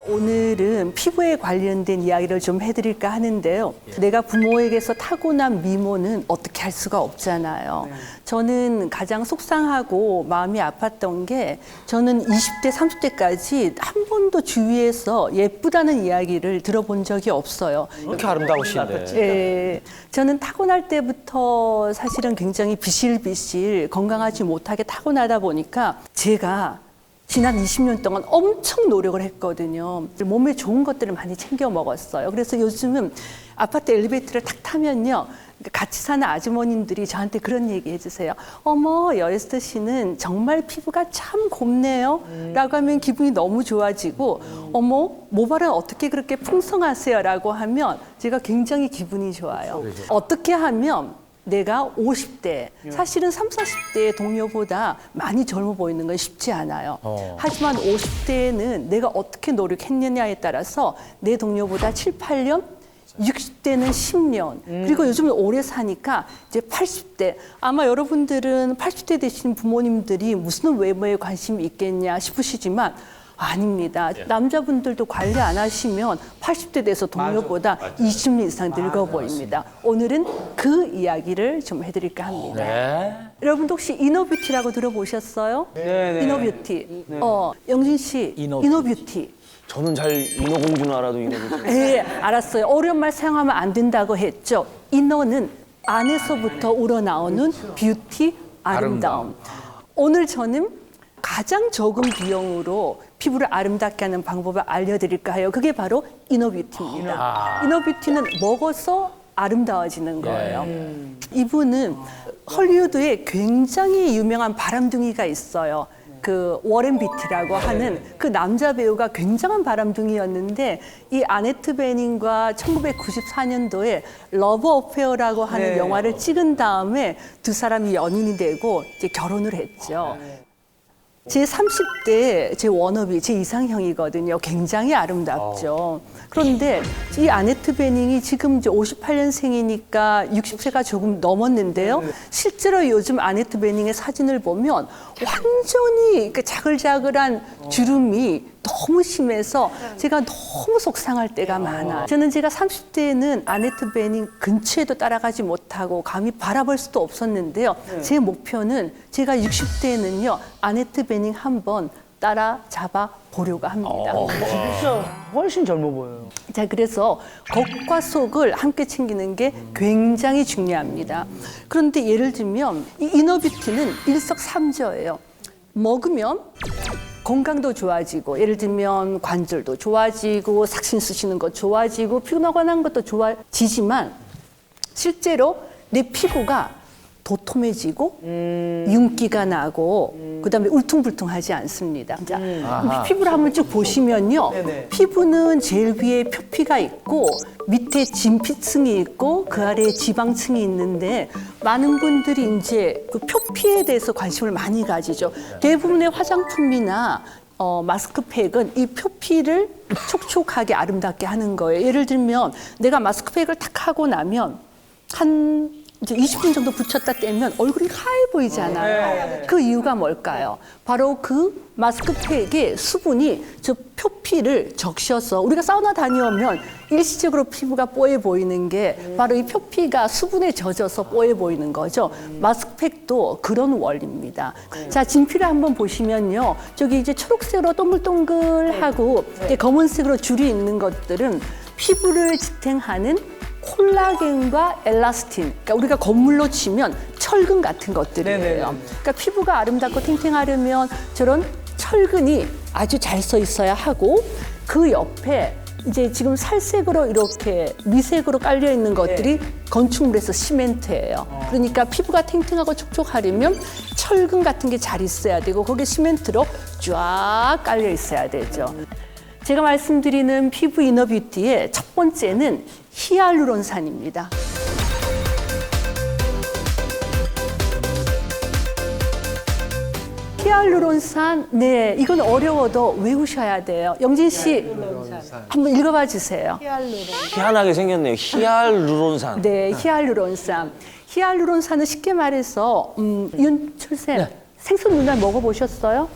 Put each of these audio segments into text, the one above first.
오늘은 피부에 관련된 이야기를 좀 해드릴까 하는데요. 내가 부모에게서 타고난 미모는 어떻게 할 수가 없잖아요. 저는 가장 속상하고 마음이 아팠던 게 저는 20대, 30대까지 한 번도 주위에서 예쁘다는 이야기를 들어본 적이 없어요. 그렇게 아름다우신데. 예, 저는 타고날 때부터 사실은 굉장히 비실비실 건강하지 못하게 타고나다 보니까 제가 지난 20년 동안 엄청 노력을 했거든요. 몸에 좋은 것들을 많이 챙겨 먹었어요. 그래서 요즘은 아파트 엘리베이터를 탁 타면요. 같이 사는 아주머님들이 저한테 그런 얘기 해주세요. 어머, 여에스터 씨는 정말 피부가 참 곱네요. 라고 하면 기분이 너무 좋아지고, 어머, 모발은 어떻게 그렇게 풍성하세요? 라고 하면 제가 굉장히 기분이 좋아요. 어떻게 하면 내가 50대, 사실은 30, 40대의 동료보다 많이 젊어 보이는 건 쉽지 않아요. 하지만 50대에는 내가 어떻게 노력했느냐에 따라서 내 동료보다 7, 8년, 60대는 10년, 그리고 요즘은 오래 사니까 이제 80대. 아마 여러분들은 80대 되신 부모님들이 무슨 외모에 관심이 있겠냐 싶으시지만 아닙니다. 남자분들도 관리 안 하시면 80대 돼서 동료보다 20년 이상 늙어 보입니다. 오늘은 그 이야기를 좀 해드릴까 합니다. 네. 여러분도 혹시 이너뷰티라고 들어보셨어요? 네. 이너뷰티. 영진 씨, 이너뷰티. 저는 잘 인어공주는 알아도 인어공주. 예, 알았어요. 어려운 말 사용하면 안 된다고 했죠. 이너는 안에서부터 우러나오는 뷰티, 아름다움. 오늘 저는 가장 적은 비용으로 피부를 아름답게 하는 방법을 알려드릴까 해요. 그게 바로 이너뷰티입니다. 이너뷰티는 먹어서 아름다워지는 거예요. 이분은 헐리우드에 굉장히 유명한 바람둥이가 있어요. 그 워렌 비티라고 하는 그 남자 배우가 굉장한 바람둥이였는데 이 아네트 베닝과 1994년도에 러브 어페어라고 하는 영화를 찍은 다음에 두 사람이 연인이 되고 이제 결혼을 했죠. 제 30대 제 워너비, 제 이상형이거든요. 굉장히 아름답죠. 그런데 이 아네트 베닝이 지금 이제 58년생이니까 60세가 조금 넘었는데요. 실제로 요즘 아네트 베닝의 사진을 보면 완전히 그 자글자글한 주름이 너무 심해서 제가 너무 속상할 때가 많아요. 저는 제가 30대에는 아네트 베닝 근처에도 따라가지 못하고 감히 바라볼 수도 없었는데요. 제 목표는 제가 60대에는요. 아네트 베닝 한번 따라잡아 보려고 합니다. 진짜 훨씬 젊어 보여요. 자, 그래서 겉과 속을 함께 챙기는 게 굉장히 중요합니다. 그런데 예를 들면 이 이너뷰티는 일석삼조예요. 먹으면 건강도 좋아지고, 예를 들면 관절도 좋아지고, 삭신 쓰시는 것 좋아지고, 피곤한 것도 좋아지지만 실제로 내 피부가 도톰해지고 윤기가 나고 그다음에 울퉁불퉁하지 않습니다. 자, 피부를 한번 쭉 보시면요. 피부는 제일 위에 표피가 있고 밑에 진피층이 있고 그 아래에 지방층이 있는데 많은 분들이 이제 그 표피에 대해서 관심을 많이 가지죠. 대부분의 화장품이나 마스크팩은 이 표피를 촉촉하게 아름답게 하는 거예요. 예를 들면 내가 마스크팩을 탁 하고 나면 이제 20분 정도 붙였다 떼면 얼굴이 하얘 보이잖아요. 그 이유가 뭘까요? 바로 그 마스크팩의 수분이 저 표피를 적셔서 우리가 사우나 다녀오면 일시적으로 피부가 뽀얘 보이는 게 바로 이 표피가 수분에 젖어서 뽀얘 보이는 거죠. 마스크팩도 그런 원리입니다. 자, 진피를 한번 보시면요. 저기 이제 초록색으로 동글동글하고 검은색으로 줄이 있는 것들은 피부를 지탱하는 콜라겐과 엘라스틴, 그러니까 우리가 건물로 치면 철근 같은 것들이에요. 그러니까 피부가 아름답고 탱탱하려면 저런 철근이 아주 잘 써 있어야 하고 그 옆에 이제 지금 살색으로 이렇게 미색으로 깔려 있는 것들이 건축물에서 시멘트예요. 그러니까 피부가 탱탱하고 촉촉하려면 철근 같은 게 잘 있어야 되고 거기에 시멘트로 쫙 깔려 있어야 되죠. 제가 말씀드리는 피부 이너뷰티의 첫 번째는 히알루론산입니다. 히알루론산, 네, 이건 어려워도 외우셔야 돼요. 영진 씨, 한번 읽어봐 주세요. 희한하게 생겼네요. 히알루론산. 네, 히알루론산. 히알루론산은 쉽게 말해서 윤철 쌤, 생선 눈알 먹어보셨어요?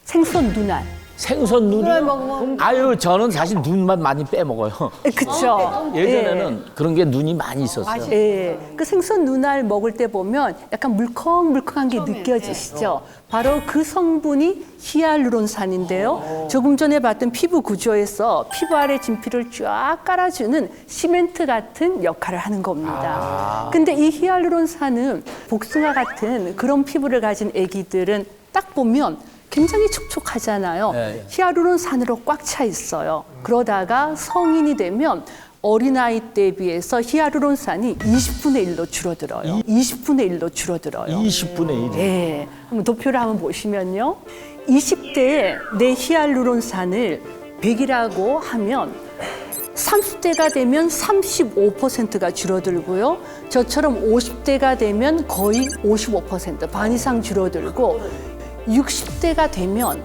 생선 눈알. 생선 눈이요? 먹으면- 아유, 저는 사실 눈만 많이 빼먹어요. 그쵸. 예전에는 그런 게 눈이 많이 있었어요. 예. 그 생선 눈알 먹을 때 보면 약간 물컹물컹한 게 느껴지시죠? 바로 그 성분이 히알루론산인데요. 조금 전에 봤던 피부 구조에서 피부 아래 진피를 쫙 깔아주는 시멘트 같은 역할을 하는 겁니다. 근데 이 히알루론산은 복숭아 같은 그런 피부를 가진 애기들은 딱 보면 굉장히 촉촉하잖아요. 네. 히알루론산으로 꽉 차 있어요. 그러다가 성인이 되면 어린아이 때에 비해서 히알루론산이 20분의 1로 줄어들어요. 20분의 1로 줄어들어요. 20분의 1. 네. 한번 도표를 한번 보시면요. 20대에 내 히알루론산을 100이라고 하면 30대가 되면 35%가 줄어들고요. 저처럼 50대가 되면 거의 55%, 반 이상 줄어들고 60대가 되면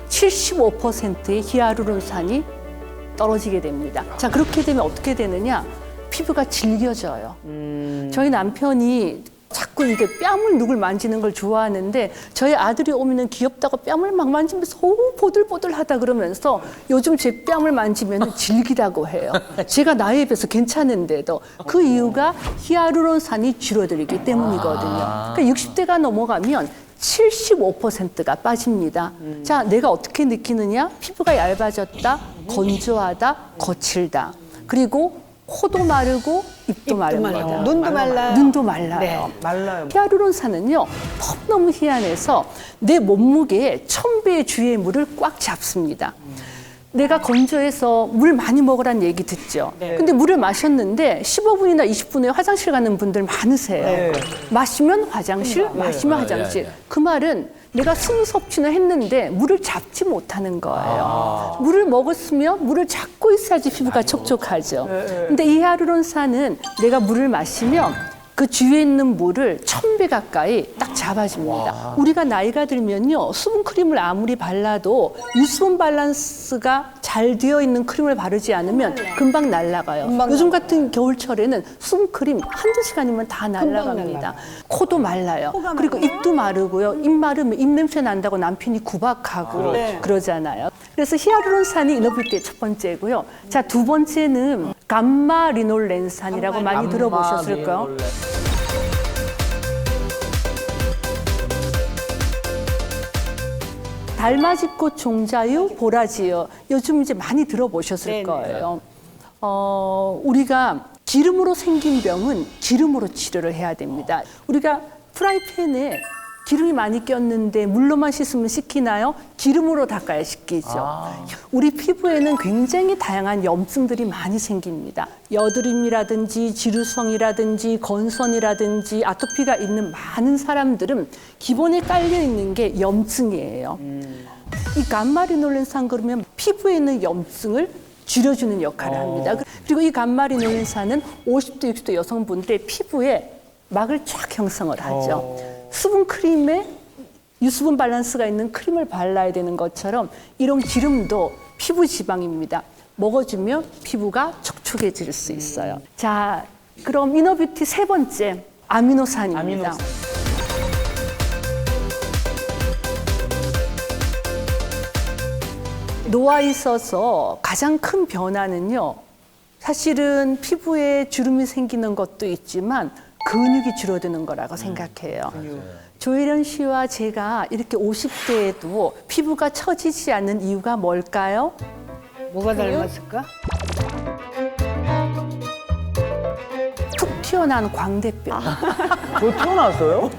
75%의 히알루론산이 떨어지게 됩니다. 자, 그렇게 되면 어떻게 되느냐? 피부가 질겨져요. 저희 남편이 자꾸 이게 뺨을 누굴 만지는 걸 좋아하는데 저희 아들이 오면은 귀엽다고 뺨을 막 만지면서 오, 보들보들하다 그러면서 요즘 제 뺨을 만지면 질기다고 해요. 제가 나이에 비해서 괜찮은데도 그 이유가 히알루론산이 줄어들기 때문이거든요. 그러니까 60대가 넘어가면 75%가 빠집니다. 자, 내가 어떻게 느끼느냐? 피부가 얇아졌다, 건조하다, 거칠다. 그리고 코도 마르고 입도 마른 거다. 눈도 말라요. 눈도 말라요. 네. 말라요. 히알루론산은요, 너무 희한해서 내 몸무게의 1000배의 주의 물을 꽉 잡습니다. 내가 건조해서 물 많이 먹으라는 얘기 듣죠. 근데 물을 마셨는데 15분이나 20분 후에 화장실 가는 분들 많으세요. 마시면 화장실, 마시면 화장실. 그 말은 내가 숨 섭취는 했는데 물을 잡지 못하는 거예요. 물을 먹었으면 물을 잡고 있어야지 피부가 촉촉하죠. 근데 이 히알루론산은 내가 물을 마시면 그 주위에 있는 물을 1000배 가까이 딱 잡아줍니다. 우리가 나이가 들면요, 수분크림을 아무리 발라도 유수분 밸런스가 잘 되어 있는 크림을 바르지 않으면 금방 날아가요. 요즘 같은 겨울철에는 수분크림 한두 시간이면 다 날아갑니다. 코도 말라요. 그리고 입도 마르고요. 입 마르면 입냄새 난다고 남편이 구박하고 그러잖아요. 그래서 히알루론산이 이너뷰티의 첫 번째고요. 자, 두 번째는 감마리놀렌산이라고 많이 들어보셨을까요? 달맞이꽃 종자유, 보라지유. 요즘 이제 많이 들어보셨을 거예요. 우리가 기름으로 생긴 병은 기름으로 치료를 해야 됩니다. 우리가 프라이팬에 기름이 많이 꼈는데 물로만 씻으면 씻기나요? 기름으로 닦아야 씻기죠. 우리 피부에는 굉장히 다양한 염증들이 많이 생깁니다. 여드름이라든지 지루성이라든지 건선이라든지 아토피가 있는 많은 사람들은 기본에 깔려 있는 게 염증이에요. 이 감마리놀렌산 그러면 피부에 있는 염증을 줄여주는 역할을 합니다. 그리고 이 감마리놀렌산은 50대, 60대 여성분들의 피부에 막을 쫙 형성을 하죠. 수분 크림에 유수분 밸런스가 있는 크림을 발라야 되는 것처럼 이런 기름도 피부 지방입니다. 먹어주면 피부가 촉촉해질 수 있어요. 자, 그럼 이너뷰티 세 번째, 아미노산입니다. 노화 있어서 가장 큰 변화는요, 사실은 피부에 주름이 생기는 것도 있지만 근육이 줄어드는 거라고 생각해요. 조혜련 씨와 제가 이렇게 50대에도 피부가 처지지 않는 이유가 뭘까요? 뭐가 닮았을까? 툭 튀어나온 광대뼈. 저 튀어나왔어요?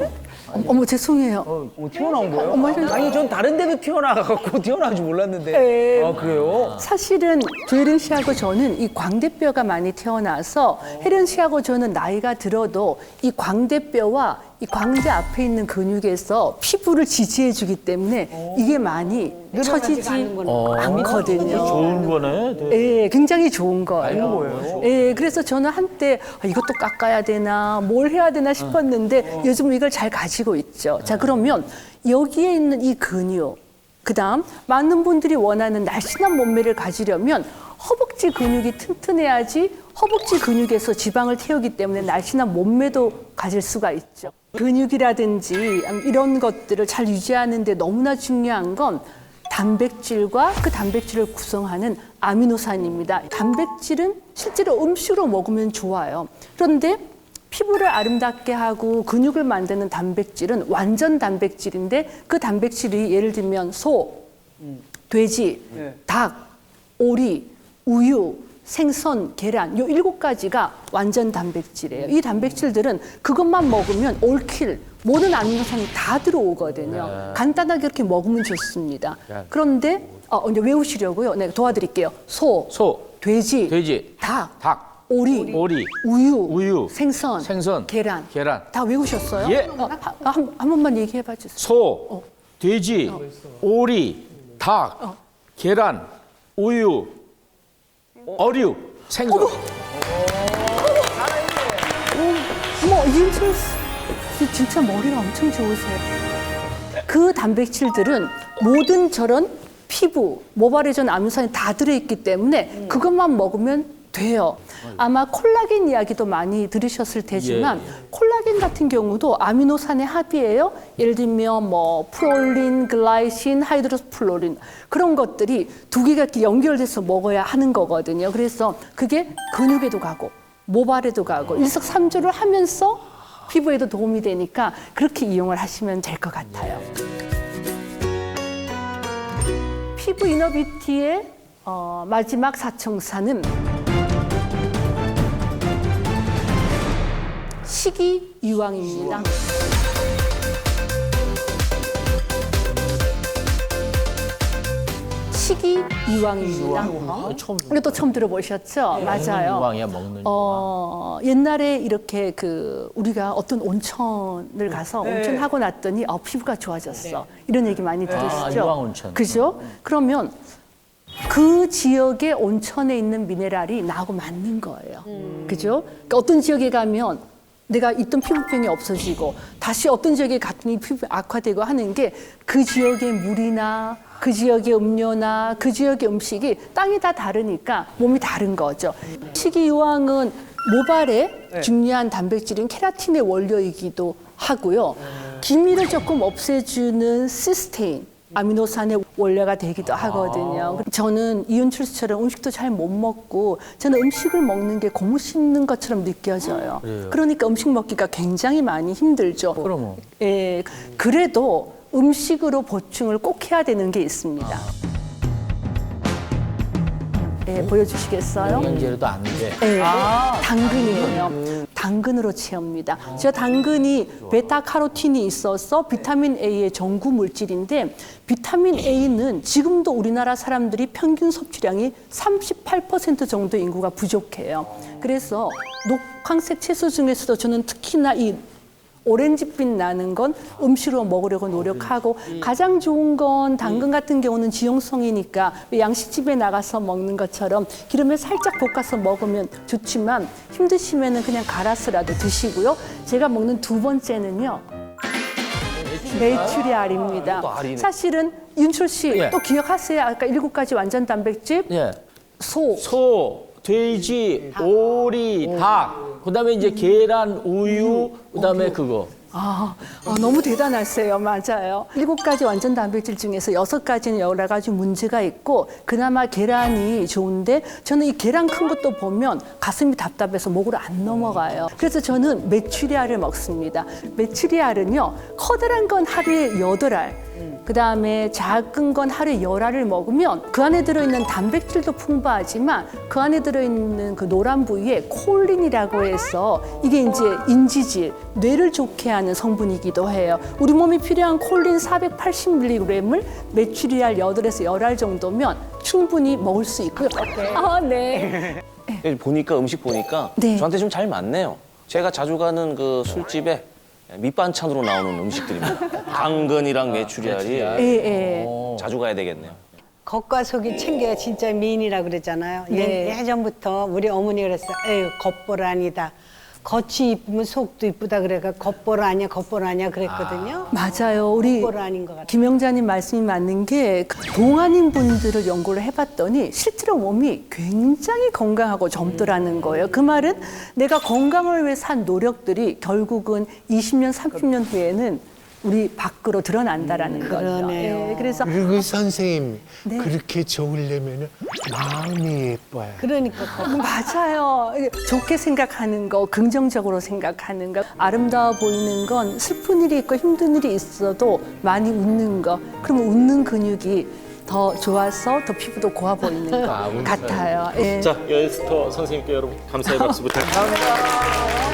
어머, 죄송해요. 튀어나온 거예요? 어머, 아니 전 다른 데도 튀어나와갖고 튀어나온 줄 몰랐는데. 네. 아 그래요? 사실은 조혜련 씨하고 저는 이 광대뼈가 많이 태어나서 혜련 씨하고 저는 나이가 들어도 이 광대뼈와 이 광대 앞에 있는 근육에서 피부를 지지해주기 때문에 이게 많이 처지지 않거든요. 좋은 거네. 예, 굉장히 좋은 거예요. 예, 그래서 저는 한때 이것도 깎아야 되나, 뭘 해야 되나 싶었는데 요즘 이걸 잘 가지고 있죠. 자, 그러면 여기에 있는 이 근육, 그다음 많은 분들이 원하는 날씬한 몸매를 가지려면 허벅지 근육이 튼튼해야지 허벅지 근육에서 지방을 태우기 때문에 날씬한 몸매도 가질 수가 있죠. 근육이라든지 이런 것들을 잘 유지하는 데 너무나 중요한 건 단백질과 그 단백질을 구성하는 아미노산입니다. 단백질은 실제로 음식으로 먹으면 좋아요. 그런데 피부를 아름답게 하고 근육을 만드는 단백질은 완전 단백질인데 그 단백질이 예를 들면 소, 돼지, 네. 닭, 오리, 우유, 생선, 계란 요 7가지가 완전 단백질이에요. 이 단백질들은 그것만 먹으면 올킬 모든 아미노산이 다 들어오거든요. 간단하게 이렇게 먹으면 좋습니다. 그런데 이제 외우시려고요. 네, 도와드릴게요. 소, 돼지, 닭, 오리, 우유, 생선, 계란. 다 외우셨어요? 예. 한 번만 얘기해 봐 주세요. 소, 돼지, 오리, 닭, 계란, 우유, 어류, 생선. 어머, 이은철 씨 진짜 머리가 엄청 좋으세요. 그 단백질들은 모든 저런 피부, 모발에 전 아미노산이 다 들어있기 때문에 그것만 먹으면 돼요. 아마 콜라겐 이야기도 많이 들으셨을 테지만 콜라겐 같은 경우도 아미노산의 합이에요. 예를 들면 뭐 프롤린, 글라이신, 하이드로스플로린 그런 것들이 두 개가 이렇게 연결돼서 먹어야 하는 거거든요. 그래서 그게 근육에도 가고 모발에도 가고 일석삼조를 하면서 피부에도 도움이 되니까 그렇게 이용을 하시면 될 것 같아요. 피부 이너뷰티의 마지막 사청사는 식이유황입니다. 식이유황입니다. 이것도 처음 들어보셨죠? 맞아요. 유황이야, 먹는 유황. 옛날에 이렇게 우리가 어떤 온천을 가서 온천하고 났더니 피부가 좋아졌어. 이런 얘기 많이 들으시죠? 유황 온천. 그죠? 그러면 그 지역의 온천에 있는 미네랄이 나하고 맞는 거예요. 그죠? 그러니까 어떤 지역에 가면 내가 있던 피부병이 없어지고 다시 어떤 지역에 갔더니 피부 악화되고 하는 게 그 지역의 물이나 그 지역의 음료나 그 지역의 음식이 땅이 다 다르니까 몸이 다른 거죠. 식이유황은 모발에 중요한 단백질인 케라틴의 원료이기도 하고요. 기미를 조금 없애주는 시스테인, 아미노산의 원료가 되기도 하거든요. 저는 이윤철 씨처럼 음식도 잘 못 먹고 저는 음식을 먹는 게 고무 씹는 것처럼 느껴져요. 그러니까 음식 먹기가 굉장히 많이 힘들죠. 그러면. 예, 그래도 음식으로 보충을 꼭 해야 되는 게 있습니다. 예, 보여주시겠어요? 영양제로도 안 돼. 네, 당근이에요. 당근으로 채웁니다. 저 당근이 베타카로틴이 있어서 비타민 A의 전구 물질인데 비타민 A는 지금도 우리나라 사람들이 평균 섭취량이 38% 정도 인구가 부족해요. 그래서 녹황색 채소 중에서도 저는 특히나 이 오렌지빛 나는 건 음식으로 먹으려고 노력하고 가장 좋은 건 당근 같은 경우는 지용성이니까 양식집에 나가서 먹는 것처럼 기름에 살짝 볶아서 먹으면 좋지만 힘드시면은 그냥 갈아서라도 드시고요. 제가 먹는 두 번째는요. 메추리알입니다. 사실은 윤철 씨 또 기억하세요? 아까 7가지 완전 단백질? 소, 돼지, 오리, 닭. 그다음에 이제 계란, 우유, 그다음에 그거. 너무 대단하세요. 맞아요. 7가지 완전 단백질 중에서 6가지는 여러 가지 문제가 있고 그나마 계란이 좋은데 저는 이 계란 큰 것도 보면 가슴이 답답해서 목으로 안 넘어가요. 그래서 저는 메추리알을 먹습니다. 메추리알은요. 커다란 건 하루에 8알. 그다음에 작은 건 하루에 10알을 먹으면 그 안에 들어있는 단백질도 풍부하지만 그 안에 들어있는 그 노란 부위에 콜린이라고 해서 이게 이제 인지질, 뇌를 좋게 하는 성분이기도 해요. 우리 몸이 필요한 콜린 480mg을 메추리알 8에서 10알 정도면 충분히 먹을 수 있고요. 네. 보니까 음식 보니까 네. 저한테 좀 잘 맞네요. 제가 자주 가는 그 술집에 밑반찬으로 나오는 음식들입니다. 당근이랑 메추리알이 자주 가야 되겠네요. 겉과 속이 챙겨야 진짜 미인이라 그랬잖아요. 네. 예전부터 우리 어머니가 그랬어요. 에휴, 겉볼 아니다. 겉이 이쁘면 속도 이쁘다 그래가 겉볼 아니야, 겉볼 아니야 그랬거든요. 맞아요. 우리 겉볼 아닌 것 같아요. 김영자님 말씀이 맞는 게 동안인 분들을 연구를 해봤더니 실제로 몸이 굉장히 건강하고 젊더라는 거예요. 그 말은 내가 건강을 위해서 한 노력들이 결국은 20년, 30년 후에는 우리 밖으로 드러난다라는 거죠. 그러네요. 예, 그래서 그리고 선생님 네. 그렇게 좋으려면 마음이 예뻐요. 그러니까 맞아요. 좋게 생각하는 거, 긍정적으로 생각하는 거. 아름다워 보이는 건 슬픈 일이 있고 힘든 일이 있어도 많이 웃는 거. 그러면 웃는 근육이 더 좋아서 더 피부도 고와 보이는 것 같아요. 예. 자, 여에스터 선생님께 여러분 감사의 박수 부탁드립니다.